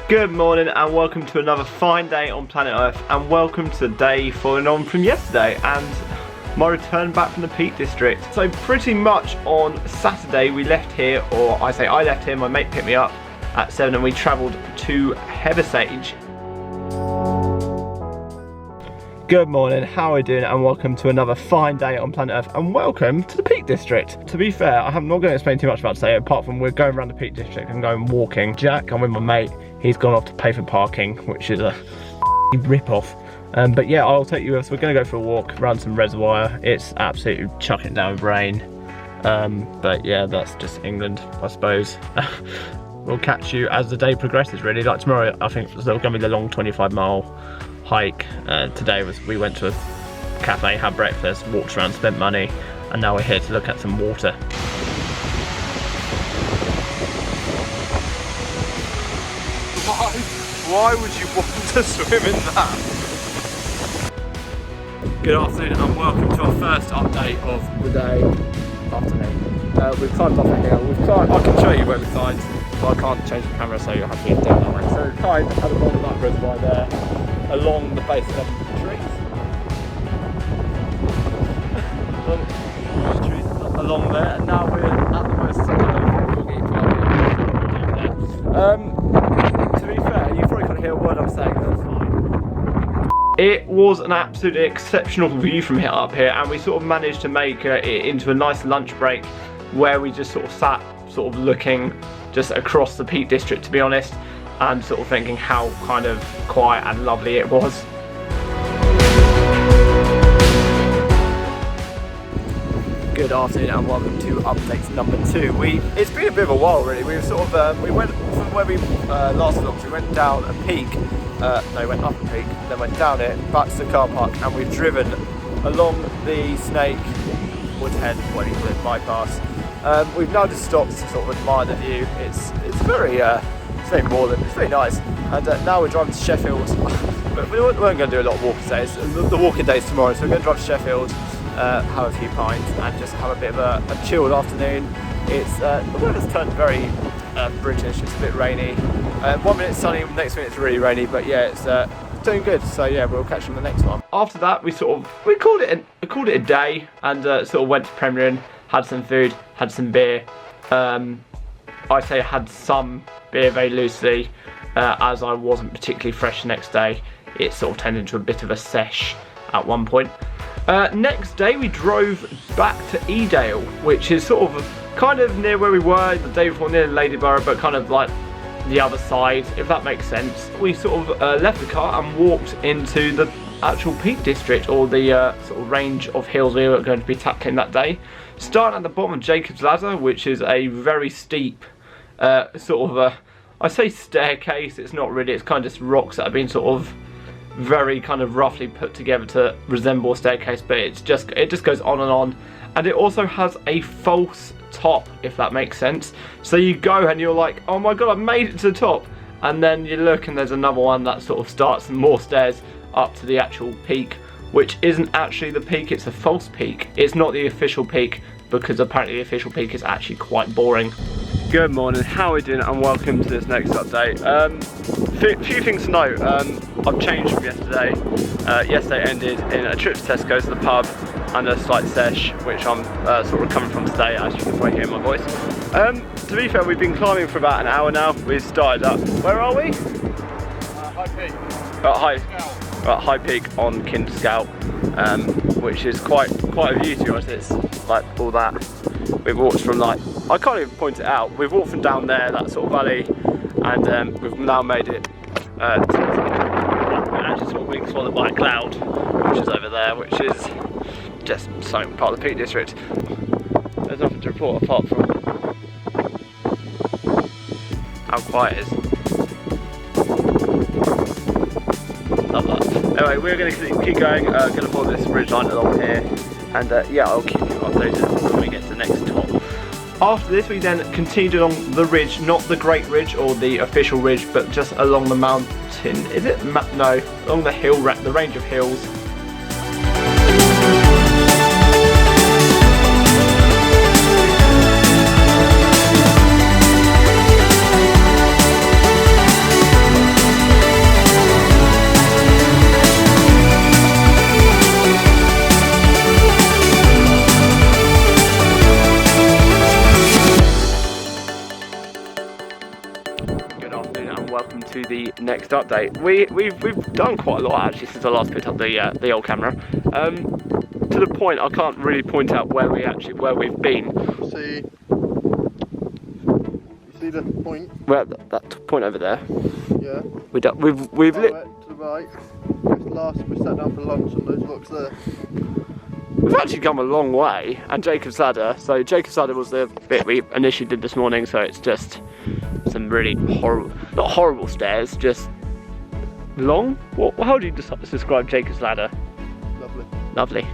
Good morning and welcome to another fine day on planet Earth, and welcome to the day following on from yesterday and my return back from the Peak District. So pretty much on Saturday we left here, or I say I left here, my mate picked me up at 7 and we travelled to Heathersage. Good morning, how are we doing, and welcome to another fine day on planet Earth, and welcome to the Peak District. To be fair, I'm not going to explain too much about today, apart from we're going around the Peak District and going walking. Jack, I'm with my mate, he's gone off to pay for parking, which is a rip-off. But yeah, I'll take you, so we're going to go for a walk around some reservoir. It's absolutely chucking down with rain. But yeah, that's just England, I suppose. We'll catch you as the day progresses, really. Like tomorrow, I think there's going to be the long 25-mile hike. Today we went to a cafe, had breakfast, walked around, spent money, and now we're here to look at some water. Why would you want to swim in that? Good afternoon and welcome to our first update of the day. Afternoon. We've climbed off a hill. I can show you where we climbed, but I can't change the camera, so you'll have to get down that way. So we climbed at the bottom of that reservoir there, along the base of the trees. Along there, and now we're at the most to be fair, you probably can't hear a word I'm saying, that's fine. It was an absolutely exceptional view from here up here, and we sort of managed to make it into a nice lunch break where we just sort of sat looking just across the Peak District, to be honest, and sort of thinking how kind of quiet and lovely it was. Good afternoon and welcome to update number 2. It's been a bit of a while really. We went from where we last vlogged. We went down a peak, we went up a peak, then went down it, back to the car park, and we've driven along the Snake Woodhead, what do you call it, bypass. We've now just stopped to sort of admire the view. It's very it's very nice. And now we're driving to Sheffield. But we weren't going to do a lot of walking days. The walking days tomorrow, so we're going to drive to Sheffield, have a few pints, and just have a bit of a chilled afternoon. The weather's turned very British. It's a bit rainy. 1 minute sunny, next minute it's really rainy. But yeah, it's doing good. So yeah, we'll catch you on the next one. After that, we called it a day, and sort of went to Premier Inn, had some food, had some beer. I say had some beer very loosely, as I wasn't particularly fresh the next day. It sort of turned into a bit of a sesh at one point. Next day we drove back to Edale, which is sort of kind of near where we were the day before, near Ladyborough, but kind of like the other side, if that makes sense. We sort of left the car and walked into the actual Peak District, or the sort of range of hills we were going to be tackling that day. Starting at the bottom of Jacob's Ladder, which is a very steep sort of I say staircase, it's not really, it's kind of just rocks that have been sort of very kind of roughly put together to resemble a staircase, but it just goes on and on. And it also has a false top, if that makes sense. So you go and you're like, oh my god, I made it to the top, and then you look and there's another one that sort of starts more stairs up to the actual peak, which isn't actually the peak, it's a false peak. It's not the official peak, because apparently the official peak is actually quite boring. Good morning, how are we doing, and welcome to this next update. Few things to note. I've changed from yesterday. Yesterday ended in a trip to Tesco's, to the pub, and a slight sesh, which I'm sort of recovering from today, as you can probably hear in my voice. To be fair, we've been climbing for about an hour now. We've started up. Where are we? High Peak. At High Peak on Kinderscout, which is quite a view, to be honest. It's like all that. We've walked from, like, I can't even point it out. We've walked from down there, that sort of valley, and we've now made it to actually sort of being swallowed by a cloud, which is over there, which is just so part of the Peak District. There's nothing to report apart from how quiet it is. Love that. Anyway, we're going to keep going, going to follow this ridge line along here, and yeah, I'll keep you updated when we get to the next top. After this, we then continued along the ridge, not the Great Ridge or the official ridge, but just along the mountain. Is it? No, along the hill, the range of hills. to the next update. We've done quite a lot actually since I last picked up the old camera. To the point I can't really point out where we've been. See the point? We're at that point over there. Yeah. We've lit. To the right. We sat down for lunch on those rocks there. We've actually come a long way, and Jacob's Ladder. So Jacob's Ladder was the bit we initially did this morning. So it's just some really horrible, not horrible stairs, just long. How do you describe Jacob's Ladder? Lovely. Lovely.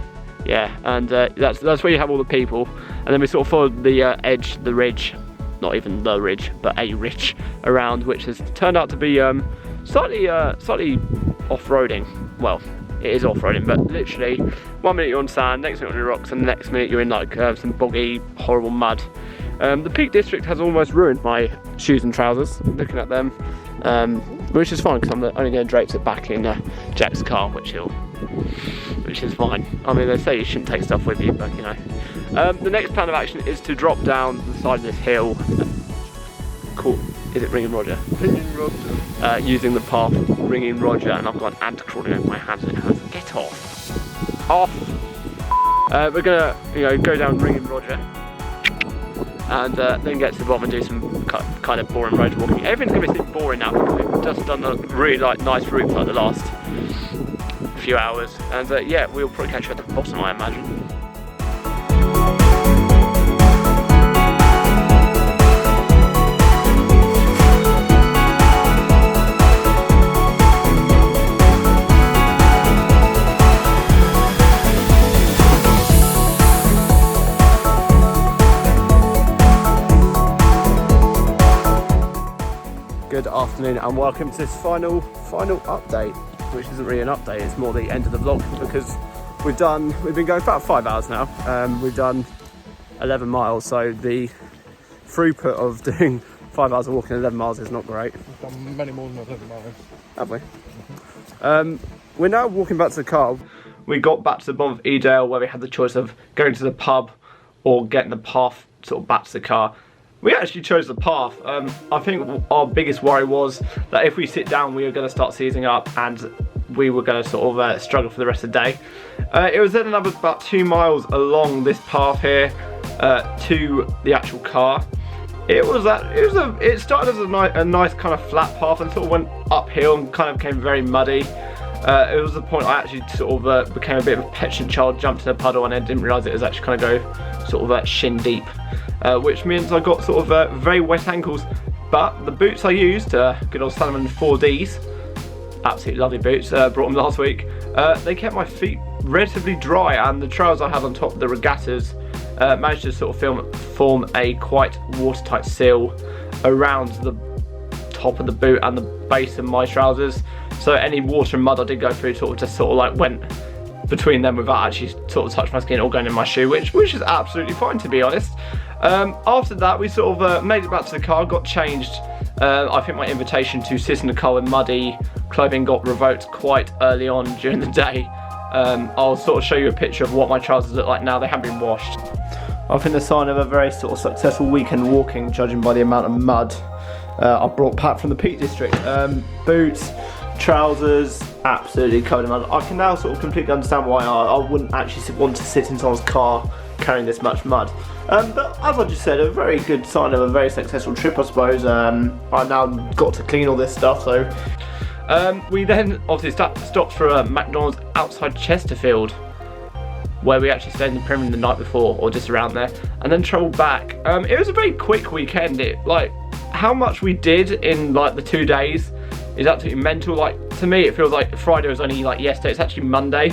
Yeah, and that's where you have all the people, and then we sort of followed the edge, the ridge, not even the ridge, but a ridge around, which has turned out to be slightly off-roading. Well, it is off-roading, but literally 1 minute you're on sand, next minute you're on rocks, and the next minute you're in like some boggy, horrible mud. The Peak District has almost ruined my shoes and trousers, looking at them, which is fine because I'm only going to drape it back in Jack's car, which is fine. I mean, they say you shouldn't take stuff with you, but you know. The next plan of action is to drop down the side of this hill. Cool. Is it Ringing Roger? Ringing Roger. Using the path Ringing Roger, and I've got an ant crawling over my hands and it hurts. Get off. Off. We're gonna, go down Ringing Roger, and then get to the bottom and do some kind of boring road walking. Everything's gonna be a bit boring now because we've just done a really nice route for the last few hours, and yeah, we'll probably catch you at the bottom, I imagine. Good afternoon and welcome to this final update, which isn't really an update, it's more the end of the vlog because we've been going for about 5 hours now. We've done 11 miles, so the throughput of doing 5 hours of walking 11 miles is not great. We've done many more than 11 miles. Have we? We're now walking back to the car. We got back to the bottom of Edale where we had the choice of going to the pub or getting the path sort of back to the car. We actually chose the path. I think our biggest worry was that if we sit down we were going to start seizing up and we were going to sort of struggle for the rest of the day. It was then another about 2 miles along this path here to the actual car. It started as a nice kind of flat path and sort of went uphill and kind of became very muddy. It was the point I actually sort of became a bit of a petulant child, jumped in a puddle and then didn't realise it was actually kind of go sort of shin deep. Which means I got sort of very wet ankles, but the boots I used, good old Salomon 4Ds, absolutely lovely boots, brought them last week, they kept my feet relatively dry, and the trails I had on top of the regattas managed to sort of form a quite watertight seal around the top of the boot and the base of my trousers, so any water and mud I did go through just went between them without actually sort of touching my skin or going in my shoe, which is absolutely fine, to be honest. After that we sort of made it back to the car, got changed. I think my invitation to sit in the car with muddy clothing got revoked quite early on during the day. I'll sort of show you a picture of what my trousers look like now. They haven't been washed. I think the sign of a very sort of successful weekend walking, judging by the amount of mud I brought back from the Peak District. Boots, trousers, absolutely covered in mud. I can now sort of completely understand why I wouldn't actually want to sit in someone's car carrying this much mud. But as I just said, a very good sign of a very successful trip, I suppose. I now got to clean all this stuff, so we then obviously stopped for a McDonald's outside Chesterfield, where we actually stayed in the Premier the night before, or just around there, and then travelled back. It was a very quick weekend. How much we did in the 2 days is absolutely mental. To me it feels like Friday was only yesterday. It's actually Monday,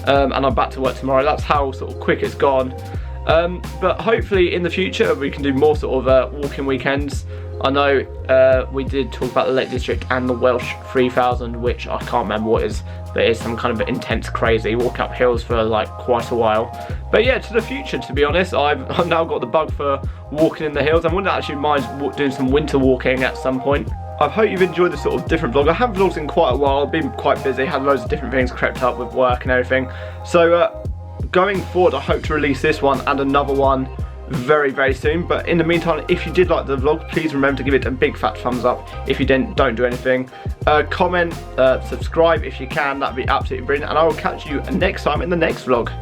and I'm back to work tomorrow. That's how sort of quick it's gone. But hopefully in the future we can do more sort of walking weekends. I know we did talk about the Lake District and the Welsh 3000, which I can't remember what it is, but it is some kind of intense crazy walk up hills for quite a while. But yeah, to the future, to be honest, I've now got the bug for walking in the hills. I wouldn't actually mind doing some winter walking at some point. I hope you've enjoyed this sort of different vlog. I haven't vlogged in quite a while. I've been quite busy, had loads of different things crept up with work and everything. So going forward, I hope to release this one and another one very, very soon. But in the meantime, if you did like the vlog, please remember to give it a big fat thumbs up. If you didn't, don't do anything. Comment, subscribe if you can, that'd be absolutely brilliant. And I will catch you next time in the next vlog.